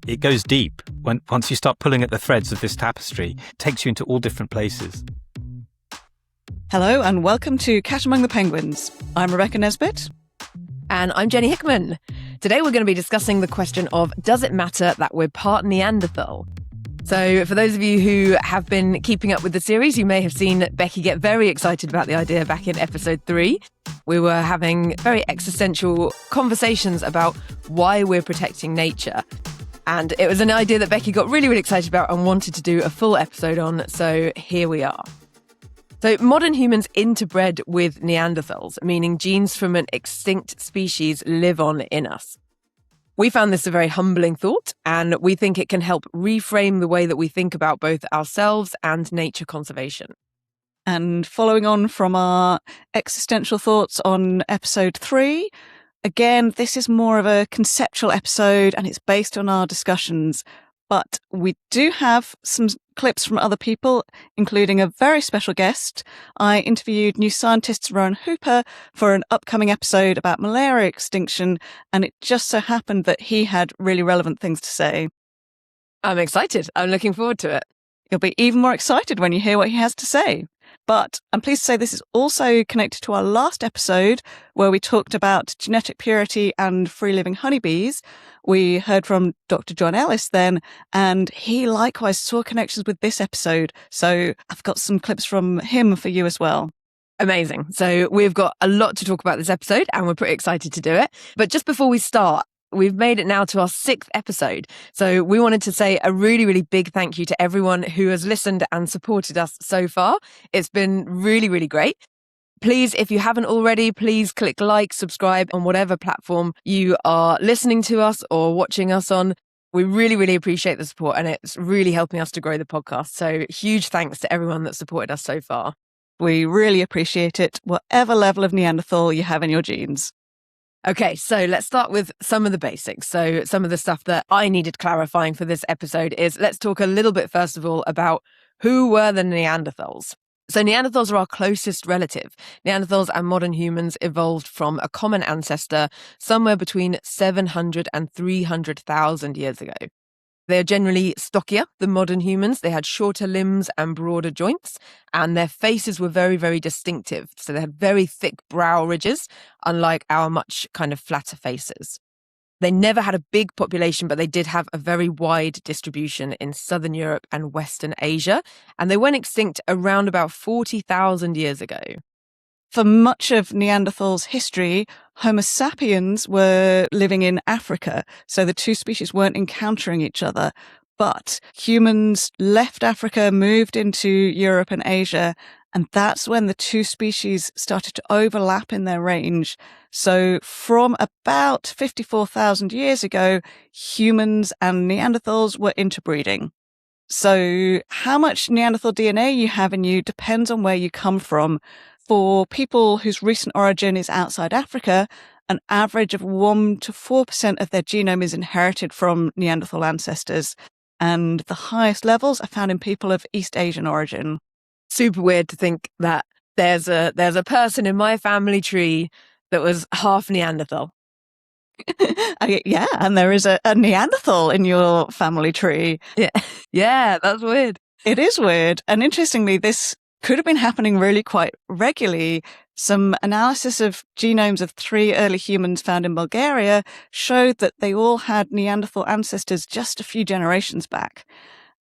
It goes deep. Once you start pulling at the threads of this tapestry, it takes you into all different places. Hello and welcome to Cat Among the Penguins. I'm Rebecca Nesbitt. And I'm Jenny Hickman. Today we're going to be discussing the question of, does it matter that we're part Neanderthal? So for those of you who have been keeping up with the series, you may have seen Becky get very excited about the idea back in episode 3. We were having very existential conversations about why we're protecting nature. And it was an idea that Becky got really, really excited about and wanted to do a full episode on. So here we are. So modern humans interbred with Neanderthals, meaning genes from an extinct species live on in us. We found this a very humbling thought, and we think it can help reframe the way that we think about both ourselves and nature conservation. And following on from our existential thoughts on episode 3, again, this is more of a conceptual episode and it's based on our discussions. But we do have some clips from other people, including a very special guest. I interviewed New Scientist's Rowan Hooper for an upcoming episode about malaria extinction, and it just so happened that he had really relevant things to say. I'm excited. I'm looking forward to it. You'll be even more excited when you hear what he has to say. But I'm pleased to say this is also connected to our last episode where we talked about genetic purity and free-living honeybees. We heard from Dr. John Ellis then, and he likewise saw connections with this episode. So I've got some clips from him for you as well. Amazing. So we've got a lot to talk about this episode and we're pretty excited to do it. But just before we start, we've made it now to our 6th episode. So we wanted to say a really, really big thank you to everyone who has listened and supported us so far. It's been really, really great. Please, if you haven't already, please click like, subscribe on whatever platform you are listening to us or watching us on. We really, really appreciate the support and it's really helping us to grow the podcast. So huge thanks to everyone that supported us so far. We really appreciate it, whatever level of Neanderthal you have in your genes. Okay, so let's start with some of the basics. So some of the stuff that I needed clarifying for this episode is, let's talk a little bit, first of all, about who were the Neanderthals. So Neanderthals are our closest relative. Neanderthals and modern humans evolved from a common ancestor somewhere between 700 and 300,000 years ago. They are generally stockier than modern humans. They had shorter limbs and broader joints, and their faces were very, very distinctive. So they had very thick brow ridges, unlike our much kind of flatter faces. They never had a big population, but they did have a very wide distribution in southern Europe and Western Asia, and they went extinct around about 40,000 years ago. For much of Neanderthals' history, Homo sapiens were living in Africa, so the two species weren't encountering each other. But humans left Africa, moved into Europe and Asia, and that's when the two species started to overlap in their range. So from about 54,000 years ago, humans and Neanderthals were interbreeding. So how much Neanderthal DNA you have in you depends on where you come from. For people whose recent origin is outside Africa, an average of 1 to 4% of their genome is inherited from Neanderthal ancestors. And the highest levels are found in people of East Asian origin. Super weird to think that there's a person in my family tree that was half Neanderthal. Yeah, and there is a Neanderthal in your family tree. Yeah, that's weird. It is weird. And interestingly, this could have been happening really quite regularly. Some analysis of genomes of 3 early humans found in Bulgaria showed that they all had Neanderthal ancestors just a few generations back.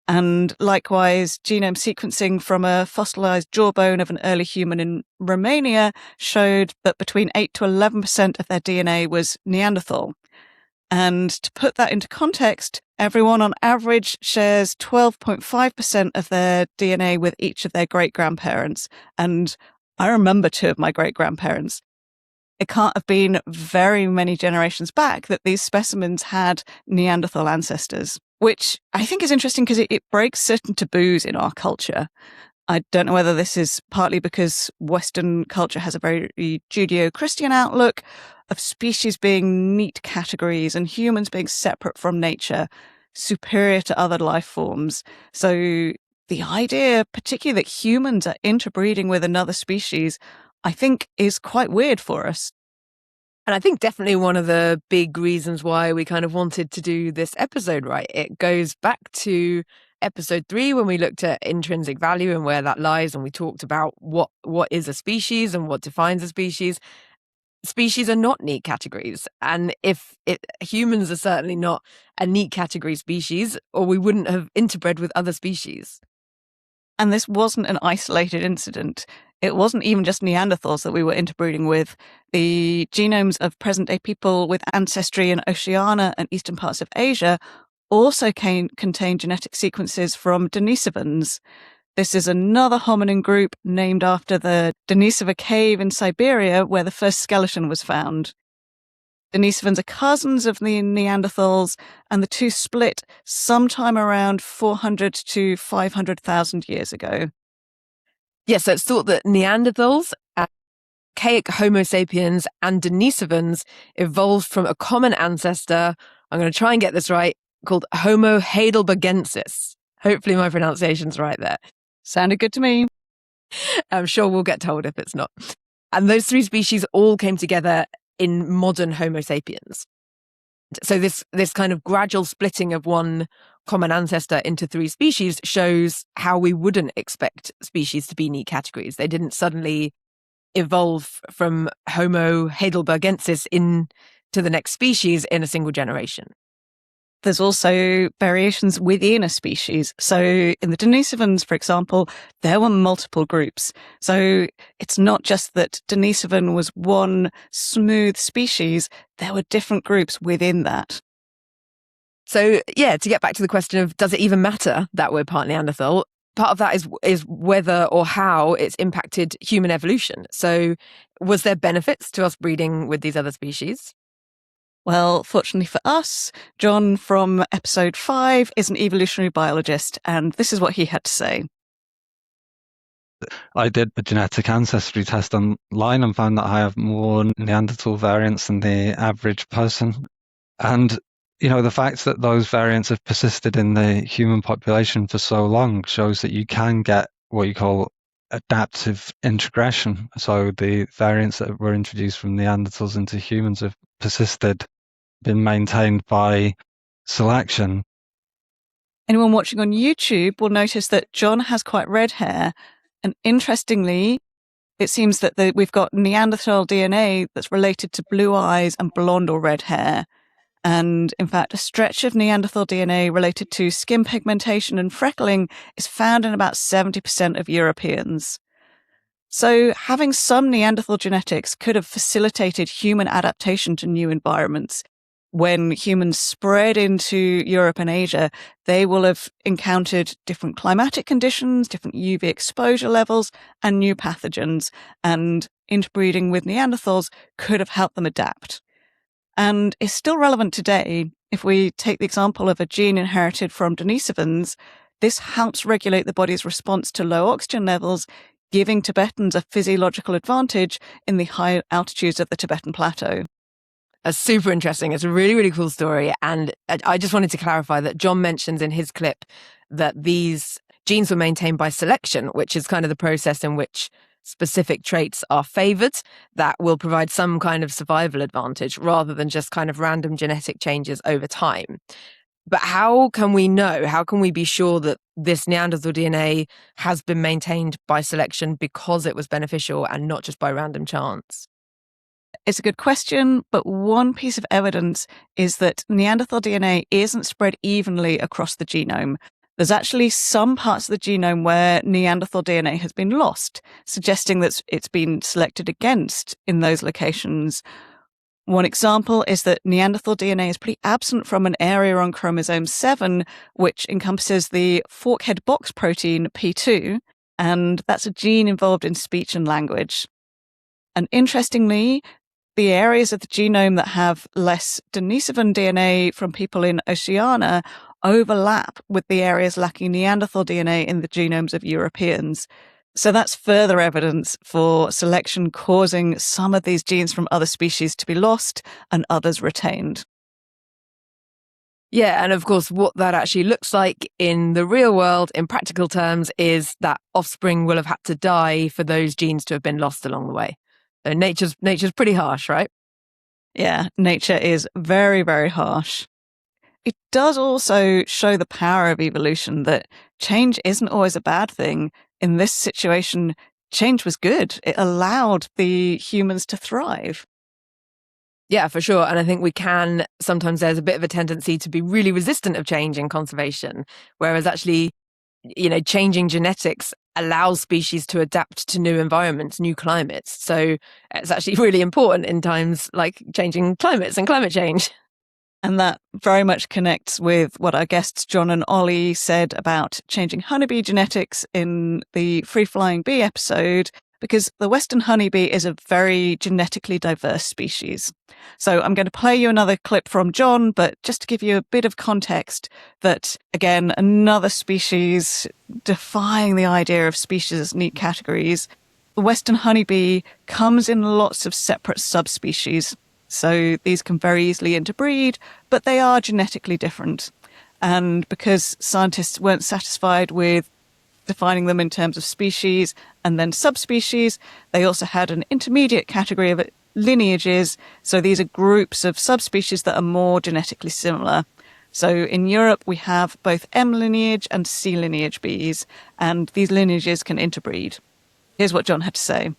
And likewise, genome sequencing from a fossilized jawbone of an early human in Romania showed that between 8 to 11% of their DNA was Neanderthal. And to put that into context, everyone on average shares 12.5% of their DNA with each of their great-grandparents. And I remember 2 of my great-grandparents. It can't have been very many generations back that these specimens had Neanderthal ancestors, which I think is interesting because it breaks certain taboos in our culture. I don't know whether this is partly because Western culture has a very Judeo-Christian outlook of species being neat categories and humans being separate from nature, superior to other life forms. So the idea, particularly that humans are interbreeding with another species, I think is quite weird for us. And I think definitely one of the big reasons why we kind of wanted to do this episode, right? It goes back to episode 3 when we looked at intrinsic value and where that lies, and we talked about what is a species and what defines a species. Species are not neat categories. And humans are certainly not a neat category species, or we wouldn't have interbred with other species. And this wasn't an isolated incident. It wasn't even just Neanderthals that we were interbreeding with. The genomes of present-day people with ancestry in Oceania and eastern parts of Asia also contain genetic sequences from Denisovans. This is another hominin group named after the Denisova cave in Siberia where the first skeleton was found. Denisovans are cousins of the Neanderthals, and the two split sometime around 400 to 500,000 years ago. Yes, so it's thought that Neanderthals, archaic Homo sapiens, and Denisovans evolved from a common ancestor, I'm going to try and get this right, called Homo heidelbergensis. Hopefully my pronunciation's right there. Sounded good to me. I'm sure we'll get told if it's not. And those three species all came together in modern Homo sapiens. So this kind of gradual splitting of one common ancestor into three species shows how we wouldn't expect species to be neat categories. They didn't suddenly evolve from Homo heidelbergensis into the next species in a single generation. There's also variations within a species. So in the Denisovans, for example, there were multiple groups. So it's not just that Denisovan was one smooth species, there were different groups within that. So yeah, to get back to the question of does it even matter that we're part Neanderthal, part of that is whether or how it's impacted human evolution. So was there benefits to us breeding with these other species? Well, fortunately for us, John from episode 5 is an evolutionary biologist, and this is what he had to say. I did a genetic ancestry test online and found that I have more Neanderthal variants than the average person. And, the fact that those variants have persisted in the human population for so long shows that you can get what you call adaptive integration. So the variants that were introduced from Neanderthals into humans have persisted, been maintained by selection. Anyone watching on YouTube will notice that John has quite red hair. And interestingly, it seems that we've got Neanderthal DNA that's related to blue eyes and blonde or red hair. And in fact, a stretch of Neanderthal DNA related to skin pigmentation and freckling is found in about 70% of Europeans. So having some Neanderthal genetics could have facilitated human adaptation to new environments. When humans spread into Europe and Asia, they will have encountered different climatic conditions, different UV exposure levels, and new pathogens. And interbreeding with Neanderthals could have helped them adapt. And it's still relevant today. If we take the example of a gene inherited from Denisovans, this helps regulate the body's response to low oxygen levels, giving Tibetans a physiological advantage in the high altitudes of the Tibetan Plateau. That's super interesting. It's a really, really cool story. And I just wanted to clarify that John mentions in his clip that these genes were maintained by selection, which is kind of the process in which specific traits are favored that will provide some kind of survival advantage rather than just kind of random genetic changes over time. But how can we know? How can we be sure that this Neanderthal DNA has been maintained by selection because it was beneficial and not just by random chance? It's a good question, but one piece of evidence is that Neanderthal DNA isn't spread evenly across the genome. There's actually some parts of the genome where Neanderthal DNA has been lost, suggesting that it's been selected against in those locations. One example is that Neanderthal DNA is pretty absent from an area on chromosome 7, which encompasses the forkhead box protein P2, and that's a gene involved in speech and language. And interestingly, the areas of the genome that have less Denisovan DNA from people in Oceania overlap with the areas lacking Neanderthal DNA in the genomes of Europeans. So that's further evidence for selection causing some of these genes from other species to be lost and others retained. Yeah, and of course, what that actually looks like in the real world, in practical terms, is that offspring will have had to die for those genes to have been lost along the way. So nature's pretty harsh, right? Yeah, nature is very, very harsh. It does also show the power of evolution, that change isn't always a bad thing. In this situation, change was good. It allowed the humans to thrive. Yeah, for sure. And I think sometimes there's a bit of a tendency to be really resistant of change in conservation, whereas actually, changing genetics allows species to adapt to new environments, new climates. So it's actually really important in times like changing climates and climate change. And that very much connects with what our guests John and Ollie said about changing honeybee genetics in the free-flying bee episode, because the Western honeybee is a very genetically diverse species. So I'm going to play you another clip from John, but just to give you a bit of context, that, again, another species defying the idea of species as neat categories. The Western honeybee comes in lots of separate subspecies. So these can very easily interbreed, but they are genetically different. And because scientists weren't satisfied with defining them in terms of species and then subspecies, they also had an intermediate category of lineages. So these are groups of subspecies that are more genetically similar. So in Europe, we have both M lineage and C lineage bees, and these lineages can interbreed. Here's what John had to say.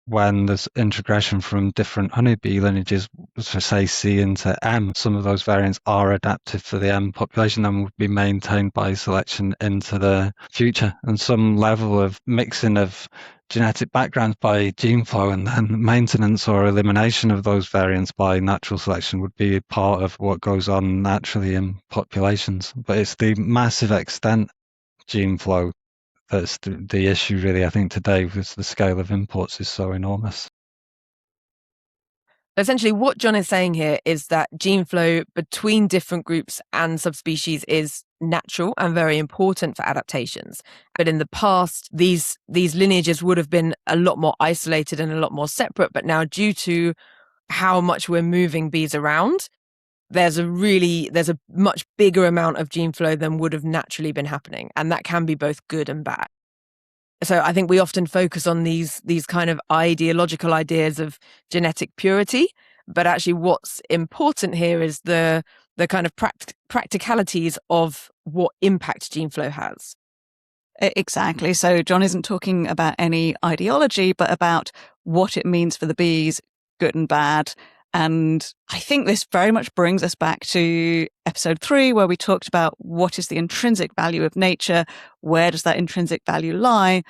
When there's integration from different honeybee lineages, so say C into M, some of those variants are adaptive for the M population and would be maintained by selection into the future. And some level of mixing of genetic backgrounds by gene flow and then maintenance or elimination of those variants by natural selection would be part of what goes on naturally in populations. But it's the massive extent gene flow that's the issue, really, I think, today, because the scale of imports is so enormous. Essentially, what John is saying here is that gene flow between different groups and subspecies is natural and very important for adaptations. But in the past, these lineages would have been a lot more isolated and a lot more separate. But now, due to how much we're moving bees around, there's a much bigger amount of gene flow than would have naturally been happening. And that can be both good and bad. So I think we often focus on these kind of ideological ideas of genetic purity, but actually what's important here is the kind of practicalities of what impact gene flow has. Exactly. So John isn't talking about any ideology, but about what it means for the bees, good and bad. And I think this very much brings us back to episode 3, where we talked about what is the intrinsic value of nature, where does that intrinsic value lie?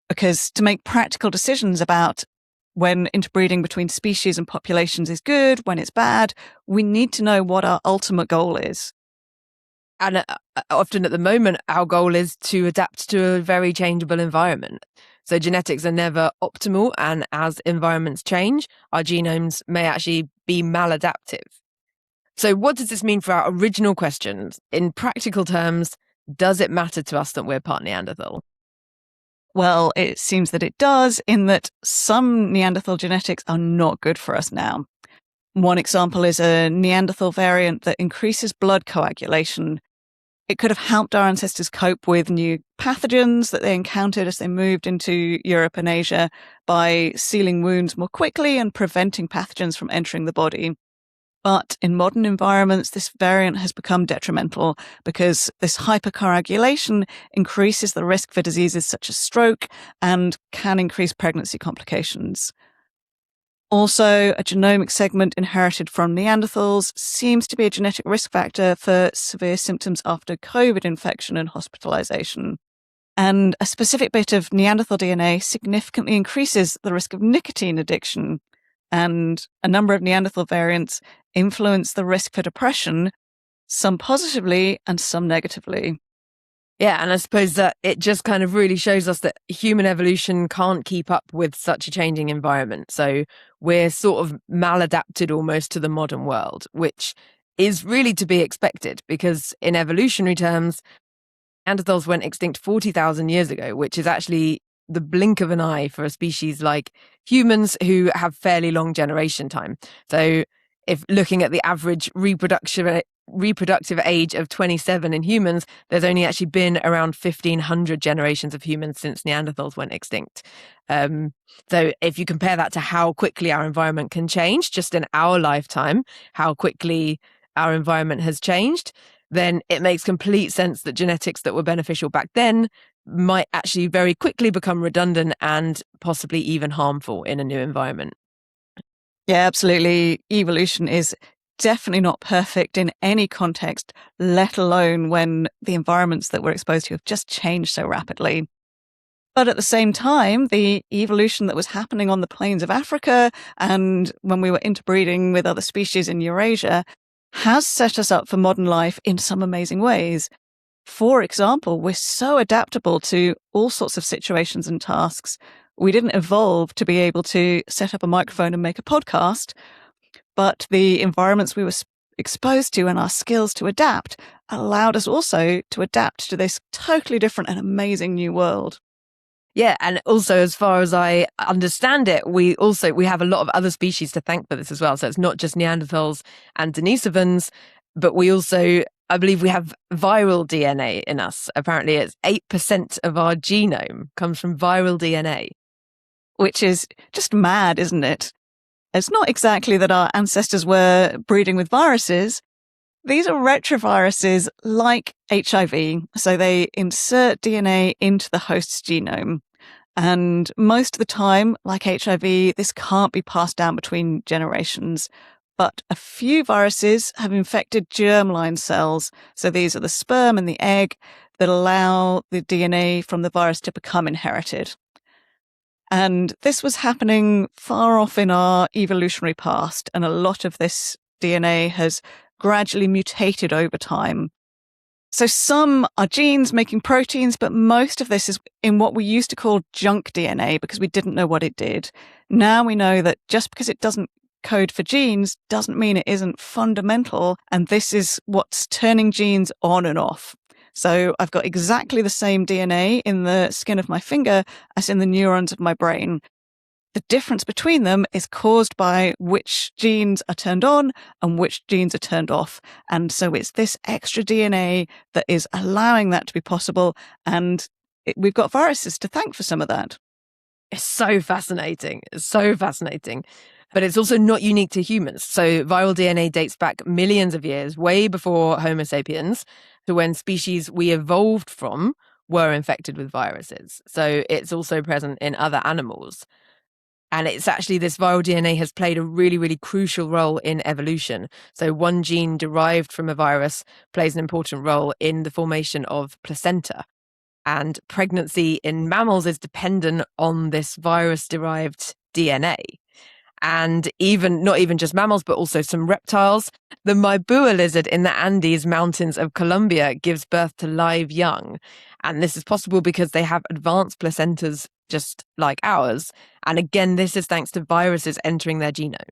Because to make practical decisions about when interbreeding between species and populations is good, when it's bad, we need to know what our ultimate goal is. And often at the moment, our goal is to adapt to a very changeable environment. So genetics are never optimal, and as environments change, our genomes may actually be maladaptive. So what does this mean for our original questions? In practical terms, does it matter to us that we're part Neanderthal? Well, it seems that it does, in that some Neanderthal genetics are not good for us now. One example is a Neanderthal variant that increases blood coagulation. It could have helped our ancestors cope with new pathogens that they encountered as they moved into Europe and Asia by sealing wounds more quickly and preventing pathogens from entering the body. But in modern environments, this variant has become detrimental because this hypercoagulation increases the risk for diseases such as stroke and can increase pregnancy complications. Also, a genomic segment inherited from Neanderthals seems to be a genetic risk factor for severe symptoms after COVID infection and hospitalization. And a specific bit of Neanderthal DNA significantly increases the risk of nicotine addiction. And a number of Neanderthal variants influence the risk for depression, some positively and some negatively. Yeah, and I suppose that it just kind of really shows us that human evolution can't keep up with such a changing environment. So we're sort of maladapted almost to the modern world, which is really to be expected because in evolutionary terms, Neanderthals went extinct 40,000 years ago, which is actually the blink of an eye for a species like humans who have fairly long generation time. So if looking at the average reproduction reproductive age of 27 in humans, there's only actually been around 1,500 generations of humans since Neanderthals went extinct. So if you compare that to how quickly our environment can change, just in our lifetime, how quickly our environment has changed, then it makes complete sense that genetics that were beneficial back then might actually very quickly become redundant and possibly even harmful in a new environment. Yeah, absolutely. Evolution is definitely not perfect in any context, let alone when the environments that we're exposed to have just changed so rapidly. But at the same time, the evolution that was happening on the plains of Africa and when we were interbreeding with other species in Eurasia has set us up for modern life in some amazing ways. For example, we're so adaptable to all sorts of situations and tasks. We didn't evolve to be able to set up a microphone and make a podcast, but the environments we were exposed to and our skills to adapt allowed us also to adapt to this totally different and amazing new world. Yeah, and also, as far as I understand it, we have a lot of other species to thank for this as well. So it's not just Neanderthals and Denisovans, but we also, I believe we have viral DNA in us. Apparently it's 8% of our genome comes from viral DNA. Which is just mad, isn't it? It's not exactly that our ancestors were breeding with viruses. These are retroviruses like HIV, so they insert DNA into the host's genome. And most of the time, like HIV, this can't be passed down between generations. But a few viruses have infected germline cells, so these are the sperm and the egg that allow the DNA from the virus to become inherited. And this was happening far off in our evolutionary past, and a lot of this DNA has gradually mutated over time. So some are genes making proteins, but most of this is in what we used to call junk DNA because we didn't know what it did. Now we know that just because it doesn't code for genes doesn't mean it isn't fundamental, and this is what's turning genes on and off. So I've got exactly the same DNA in the skin of my finger as in the neurons of my brain. The difference between them is caused by which genes are turned on and which genes are turned off. And so it's this extra DNA that is allowing that to be possible. And we've got viruses to thank for some of that. It's so fascinating. It's so fascinating. But it's also not unique to humans. So viral DNA dates back millions of years, way before Homo sapiens, to when species we evolved from were infected with viruses. So it's also present in other animals. And it's actually this viral DNA has played a really, really crucial role in evolution. So one gene derived from a virus plays an important role in the formation of placenta. And pregnancy in mammals is dependent on this virus-derived DNA. And not even just mammals, but also some reptiles. The Maibua lizard in the Andes mountains of Colombia gives birth to live young. And this is possible because they have advanced placentas just like ours. And again, this is thanks to viruses entering their genome.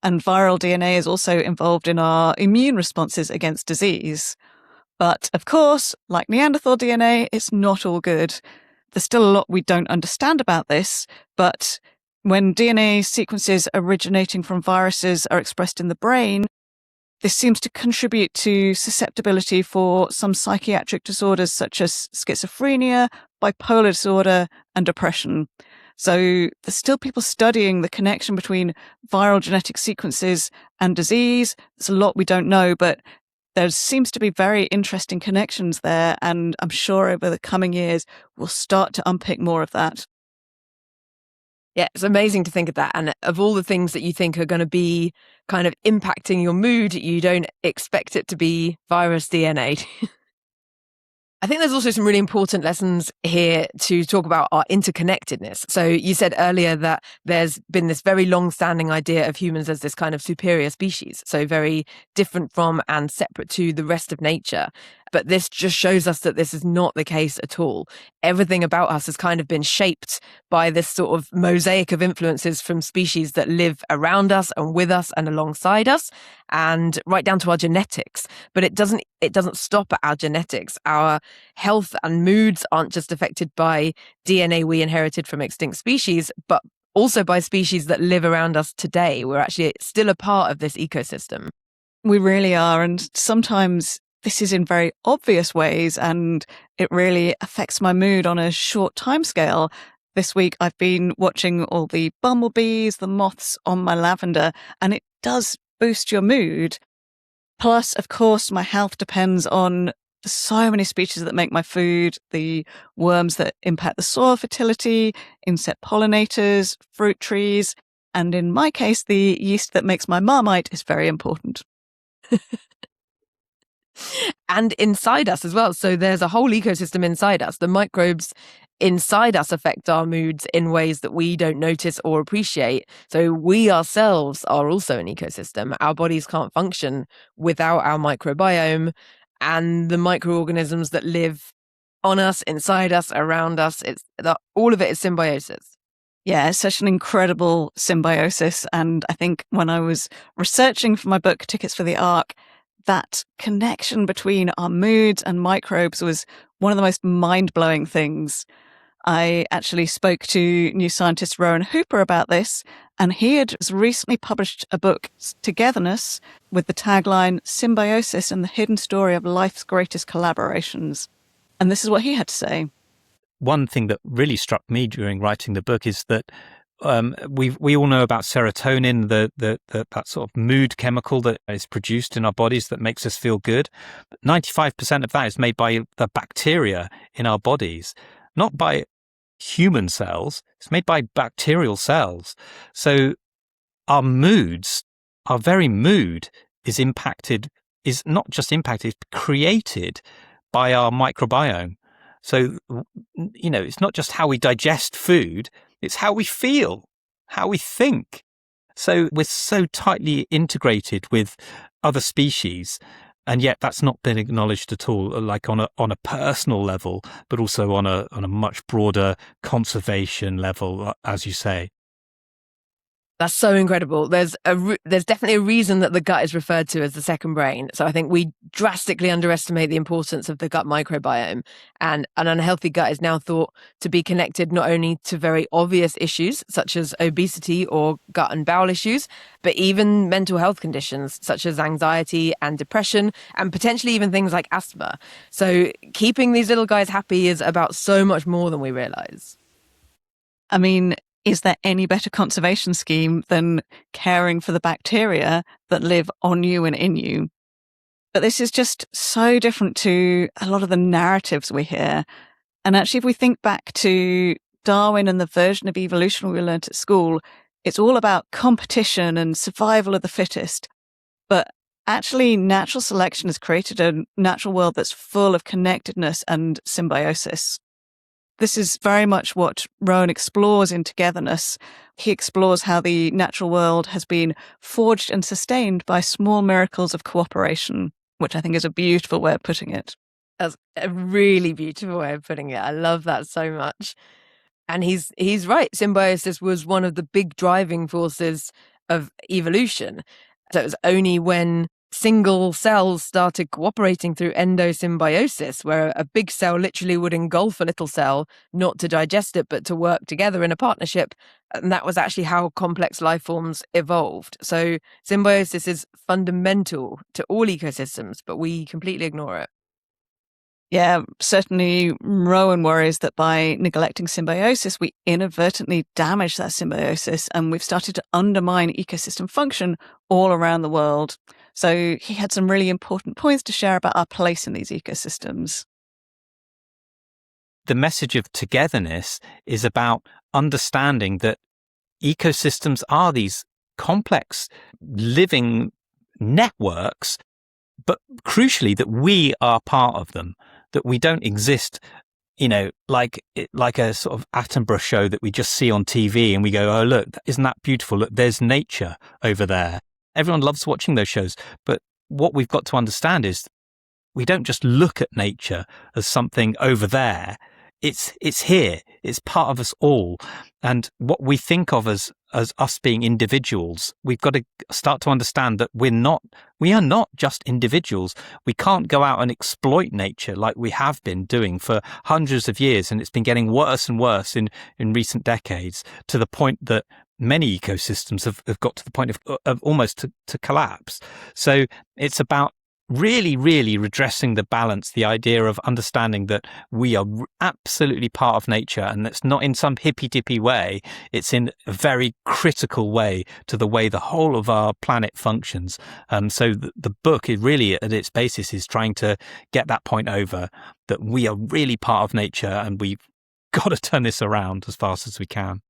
And viral DNA is also involved in our immune responses against disease. But of course, like Neanderthal DNA, it's not all good. There's still a lot we don't understand about this, but when DNA sequences originating from viruses are expressed in the brain, this seems to contribute to susceptibility for some psychiatric disorders such as schizophrenia, bipolar disorder, and depression. So there's still people studying the connection between viral genetic sequences and disease. There's a lot we don't know, but there seems to be very interesting connections there, and I'm sure over the coming years we'll start to unpick more of that. Yeah, it's amazing to think of that. And of all the things that you think are going to be kind of impacting your mood, you don't expect it to be virus DNA. I think there's also some really important lessons here to talk about our interconnectedness. So you said earlier that there's been this very long-standing idea of humans as this kind of superior species, so very different from and separate to the rest of nature. But this just shows us that this is not the case at all. Everything about us has kind of been shaped by this sort of mosaic of influences from species that live around us and with us and alongside us, and right down to our genetics. But it doesn't stop at our genetics. Our health and moods aren't just affected by DNA we inherited from extinct species, but also by species that live around us today. We're actually still a part of this ecosystem. We really are. And sometimes this is in very obvious ways, and it really affects my mood on a short timescale. This week, I've been watching all the bumblebees, the moths on my lavender, and it does boost your mood. Plus, of course, my health depends on so many species that make my food, the worms that impact the soil fertility, insect pollinators, fruit trees, and in my case, the yeast that makes my Marmite is very important. And inside us as well. So there's a whole ecosystem inside us. The microbes inside us affect our moods in ways that we don't notice or appreciate. So we ourselves are also an ecosystem. Our bodies can't function without our microbiome and the microorganisms that live on us, inside us, around us. All of it is symbiosis. Yeah, it's such an incredible symbiosis. And I think when I was researching for my book, Tickets for the Ark, that connection between our moods and microbes was one of the most mind-blowing things. I actually spoke to new scientist Rowan Hooper about this, and he had recently published a book, Togetherness, with the tagline, Symbiosis and the Hidden Story of Life's Greatest Collaborations. And this is what he had to say. One thing that really struck me during writing the book is that we all know about serotonin, that sort of mood chemical that is produced in our bodies that makes us feel good. But 95% of that is made by the bacteria in our bodies, not by human cells. It's made by bacterial cells. So our moods, our very mood is not just impacted, it's created by our microbiome. So, it's not just how we digest food, it's how we feel, how we think. So we're so tightly integrated with other species, and yet that's not been acknowledged at all, like on a personal level, but also on a much broader conservation level, as you say. That's so incredible. There's definitely a reason that the gut is referred to as the second brain. So I think we drastically underestimate the importance of the gut microbiome. And an unhealthy gut is now thought to be connected not only to very obvious issues such as obesity or gut and bowel issues, but even mental health conditions such as anxiety and depression, and potentially even things like asthma. So keeping these little guys happy is about so much more than we realize. I mean, is there any better conservation scheme than caring for the bacteria that live on you and in you? But this is just so different to a lot of the narratives we hear. And actually, if we think back to Darwin and the version of evolution we learnt at school, it's all about competition and survival of the fittest. But actually, natural selection has created a natural world that's full of connectedness and symbiosis. This is very much what Rowan explores in Togetherness. He explores how the natural world has been forged and sustained by small miracles of cooperation, which I think is a beautiful way of putting it. That's a really beautiful way of putting it. I love that so much. And he's right. Symbiosis was one of the big driving forces of evolution. So it was only when single cells started cooperating through endosymbiosis, where a big cell literally would engulf a little cell, not to digest it, but to work together in a partnership. And that was actually how complex life forms evolved. So symbiosis is fundamental to all ecosystems, but we completely ignore it. Yeah, certainly Rowan worries that by neglecting symbiosis, we inadvertently damage that symbiosis, and we've started to undermine ecosystem function all around the world. So he had some really important points to share about our place in these ecosystems. The message of togetherness is about understanding that ecosystems are these complex living networks, but crucially that we are part of them, that we don't exist, like a sort of Attenborough show that we just see on TV and we go, oh, look, isn't that beautiful? Look, there's nature over there. Everyone loves watching those shows. But what we've got to understand is we don't just look at nature as something over there. It's here. It's part of us all. And what we think of as us being individuals, we've got to start to understand that we are not just individuals. We can't go out and exploit nature like we have been doing for hundreds of years. And it's been getting worse and worse in recent decades, to the point that many ecosystems have got to the point of almost to collapse. So it's about really, really redressing the balance, the idea of understanding that we are absolutely part of nature, and that's not in some hippy-dippy way. It's in a very critical way to the way the whole of our planet functions. So the book is really, at its basis, is trying to get that point over, that we are really part of nature, and we've got to turn this around as fast as we can.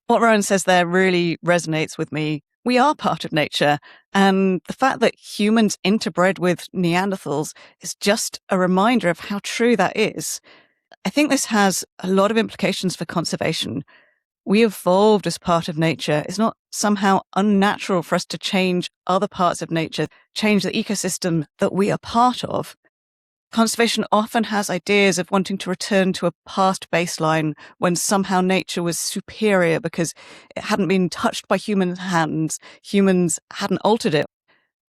What Rowan says there really resonates with me. We are part of nature, and the fact that humans interbred with Neanderthals is just a reminder of how true that is. I think this has a lot of implications for conservation. We evolved as part of nature. It's not somehow unnatural for us to change other parts of nature, change the ecosystem that we are part of. Conservation often has ideas of wanting to return to a past baseline when somehow nature was superior because it hadn't been touched by human hands, humans hadn't altered it.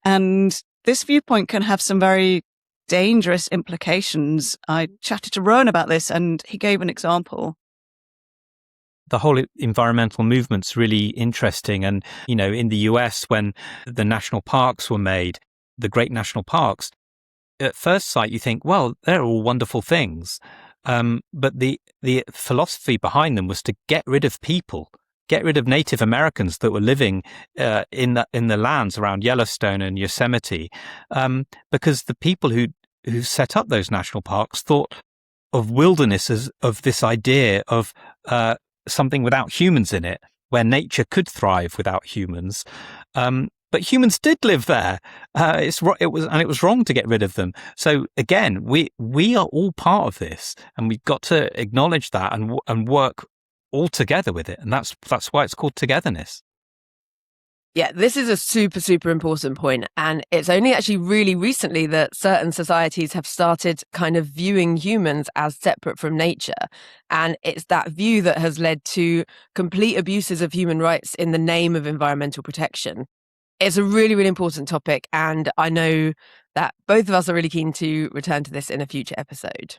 And this viewpoint can have some very dangerous implications. I chatted to Rowan about this, and he gave an example. The whole environmental movement's really interesting. And, in the US, when the national parks were made, the great national parks, at first sight, you think, well, they're all wonderful things. But the philosophy behind them was to get rid of people, get rid of Native Americans that were living in the lands around Yellowstone and Yosemite, because the people who set up those national parks thought of wilderness as of this idea of something without humans in it, where nature could thrive without humans. But humans did live there. It was wrong to get rid of them. So again, we are all part of this, and we've got to acknowledge that and work all together with it. And that's why it's called togetherness. Yeah, this is a super, super important point. And it's only actually really recently that certain societies have started kind of viewing humans as separate from nature. And it's that view that has led to complete abuses of human rights in the name of environmental protection. It's a really, really important topic, and I know that both of us are really keen to return to this in a future episode.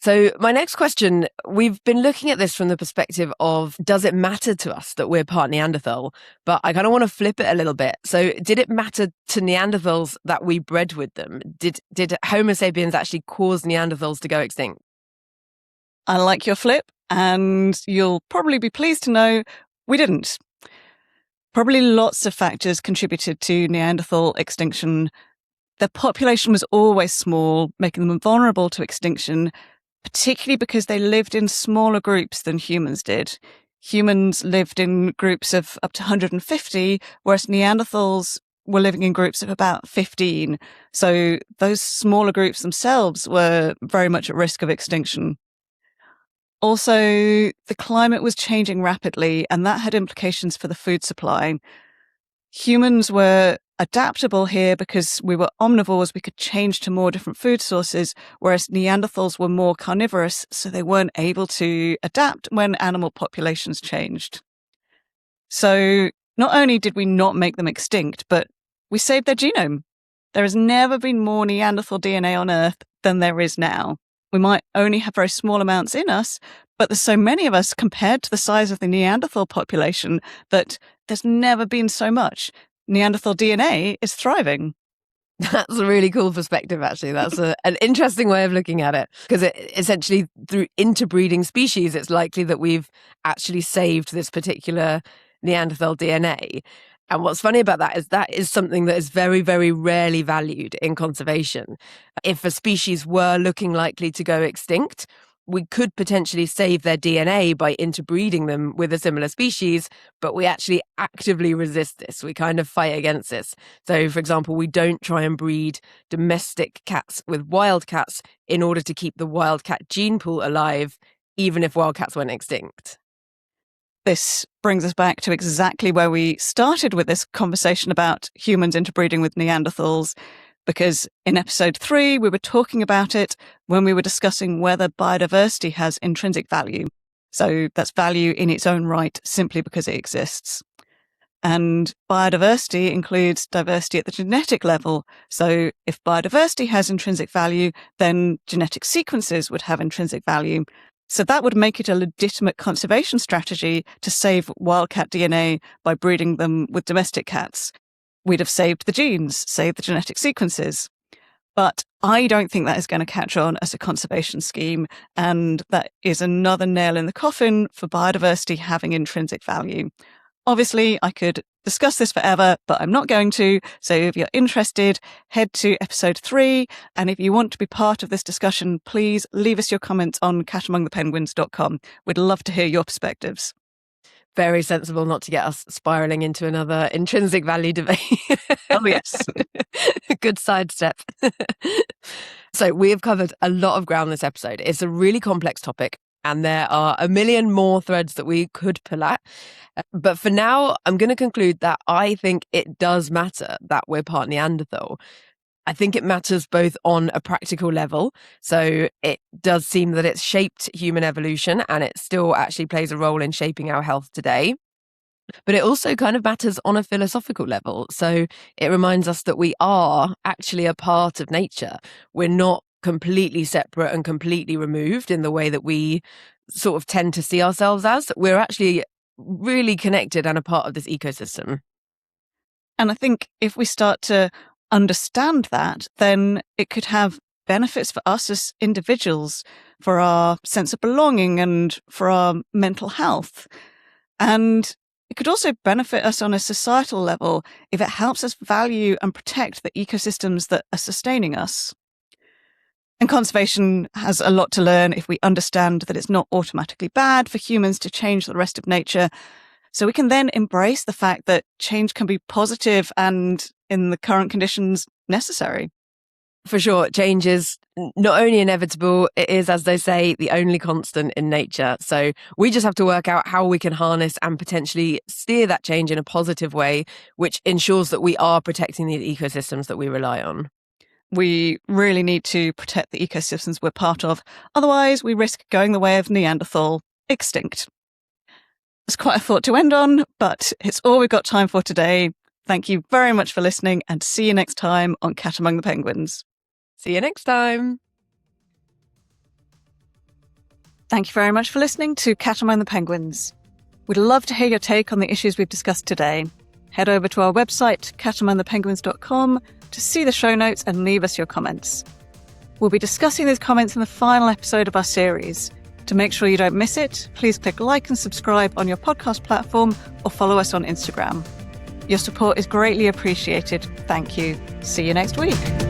So my next question, we've been looking at this from the perspective of, does it matter to us that we're part Neanderthal? But I kind of want to flip it a little bit. So did it matter to Neanderthals that we bred with them? Did Homo sapiens actually cause Neanderthals to go extinct? I like your flip, and you'll probably be pleased to know we didn't. Probably lots of factors contributed to Neanderthal extinction. Their population was always small, making them vulnerable to extinction, particularly because they lived in smaller groups than humans did. Humans lived in groups of up to 150, whereas Neanderthals were living in groups of about 15. So those smaller groups themselves were very much at risk of extinction. Also, the climate was changing rapidly, and that had implications for the food supply. Humans were adaptable here because we were omnivores, we could change to more different food sources, whereas Neanderthals were more carnivorous, so they weren't able to adapt when animal populations changed. So not only did we not make them extinct, but we saved their genome. There has never been more Neanderthal DNA on Earth than there is now. We might only have very small amounts in us, but there's so many of us compared to the size of the Neanderthal population that there's never been so much. Neanderthal DNA is thriving. That's a really cool perspective, actually. That's an interesting way of looking at it, because essentially through interbreeding species, it's likely that we've actually saved this particular Neanderthal DNA. And what's funny about that is something that is very, very rarely valued in conservation. If a species were looking likely to go extinct, we could potentially save their DNA by interbreeding them with a similar species, but we actually actively resist this. We kind of fight against this. So, for example, we don't try and breed domestic cats with wild cats in order to keep the wildcat gene pool alive, even if wildcats went extinct. This brings us back to exactly where we started with this conversation about humans interbreeding with Neanderthals, because in episode 3, we were talking about it when we were discussing whether biodiversity has intrinsic value. So that's value in its own right, simply because it exists. And biodiversity includes diversity at the genetic level. So if biodiversity has intrinsic value, then genetic sequences would have intrinsic value. So that would make it a legitimate conservation strategy to save wildcat DNA by breeding them with domestic cats. We'd have saved the genes, saved the genetic sequences. But I don't think that is going to catch on as a conservation scheme, and that is another nail in the coffin for biodiversity having intrinsic value. Obviously, I could discuss this forever, but I'm not going to. So if you're interested, head to episode 3. And if you want to be part of this discussion, please leave us your comments on catamongthepenguins.com. We'd love to hear your perspectives. Very sensible not to get us spiraling into another intrinsic value debate. Oh, yes. Good sidestep. So we have covered a lot of ground this episode. It's a really complex topic, and there are a million more threads that we could pull at. But for now, I'm going to conclude that I think it does matter that we're part Neanderthal. I think it matters both on a practical level. So it does seem that it's shaped human evolution, and it still actually plays a role in shaping our health today. But it also kind of matters on a philosophical level. So it reminds us that we are actually a part of nature. We're not completely separate and completely removed in the way that we sort of tend to see ourselves as. We're actually really connected and a part of this ecosystem. And I think if we start to understand that, then it could have benefits for us as individuals, for our sense of belonging and for our mental health. And it could also benefit us on a societal level if it helps us value and protect the ecosystems that are sustaining us. And conservation has a lot to learn if we understand that it's not automatically bad for humans to change the rest of nature. So we can then embrace the fact that change can be positive and, in the current conditions, necessary. For sure, change is not only inevitable, it is, as they say, the only constant in nature. So we just have to work out how we can harness and potentially steer that change in a positive way, which ensures that we are protecting the ecosystems that we rely on. We really need to protect the ecosystems we're part of. Otherwise, we risk going the way of Neanderthal, extinct. It's quite a thought to end on, but it's all we've got time for today. Thank you very much for listening, and see you next time on Cat Among the Penguins. See you next time. Thank you very much for listening to Cat Among the Penguins. We'd love to hear your take on the issues we've discussed today. Head over to our website, catamongthepenguins.com, to see the show notes and leave us your comments. We'll be discussing these comments in the final episode of our series. To make sure you don't miss it, please click like and subscribe on your podcast platform or follow us on Instagram. Your support is greatly appreciated. Thank you. See you next week.